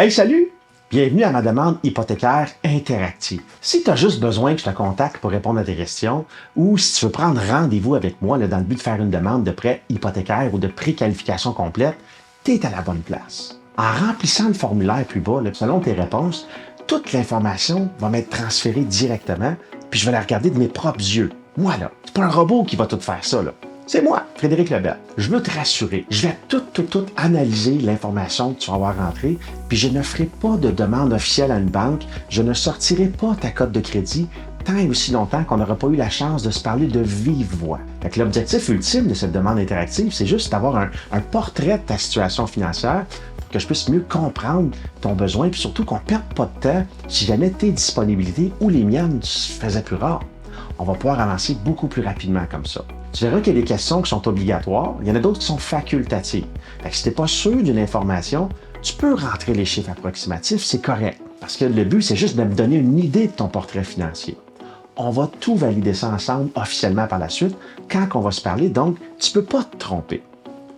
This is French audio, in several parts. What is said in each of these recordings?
Hey, salut! Bienvenue à ma demande hypothécaire interactive. Si tu as juste besoin que je te contacte pour répondre à tes questions ou si tu veux prendre rendez-vous avec moi dans le but de faire une demande de prêt hypothécaire ou de préqualification complète, tu es à la bonne place. En remplissant le formulaire plus bas, selon tes réponses, toute l'information va m'être transférée directement puis je vais la regarder de mes propres yeux. Moi, là, c'est pas un robot qui va tout faire ça, là. C'est moi, Frédéric Lebel. Je veux te rassurer. Je vais tout analyser l'information que tu vas avoir rentrée, puis je ne ferai pas de demande officielle à une banque. Je ne sortirai pas ta cote de crédit tant et aussi longtemps qu'on n'aura pas eu la chance de se parler de vive voix. Fait que l'objectif ultime de cette demande interactive, c'est juste d'avoir un portrait de ta situation financière pour que je puisse mieux comprendre ton besoin, puis surtout qu'on ne perde pas de temps si jamais tes disponibilités ou les miennes se faisaient plus rares. On va pouvoir avancer beaucoup plus rapidement comme ça. Tu verras qu'il y a des questions qui sont obligatoires, il y en a d'autres qui sont facultatives. Fait que si tu n'es pas sûr d'une information, tu peux rentrer les chiffres approximatifs, c'est correct. Parce que le but, c'est juste de me donner une idée de ton portrait financier. On va tout valider ça ensemble officiellement par la suite quand on va se parler, donc tu ne peux pas te tromper.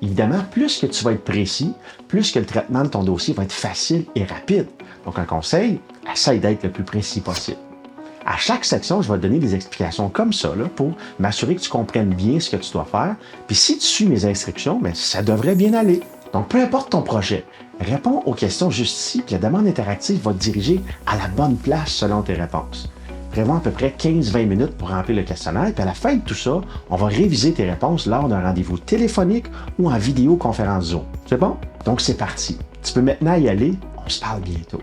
Évidemment, plus que tu vas être précis, plus que le traitement de ton dossier va être facile et rapide. Donc un conseil, essaye d'être le plus précis possible. À chaque section, je vais te donner des explications comme ça là, pour m'assurer que tu comprennes bien ce que tu dois faire. Puis si tu suis mes instructions, bien, ça devrait bien aller. Donc, peu importe ton projet, réponds aux questions juste ici, puis la demande interactive va te diriger à la bonne place selon tes réponses. Prévois à peu près 15-20 minutes pour remplir le questionnaire, puis à la fin de tout ça, on va réviser tes réponses lors d'un rendez-vous téléphonique ou en vidéoconférence Zoom. C'est bon? Donc, c'est parti. Tu peux maintenant y aller. On se parle bientôt.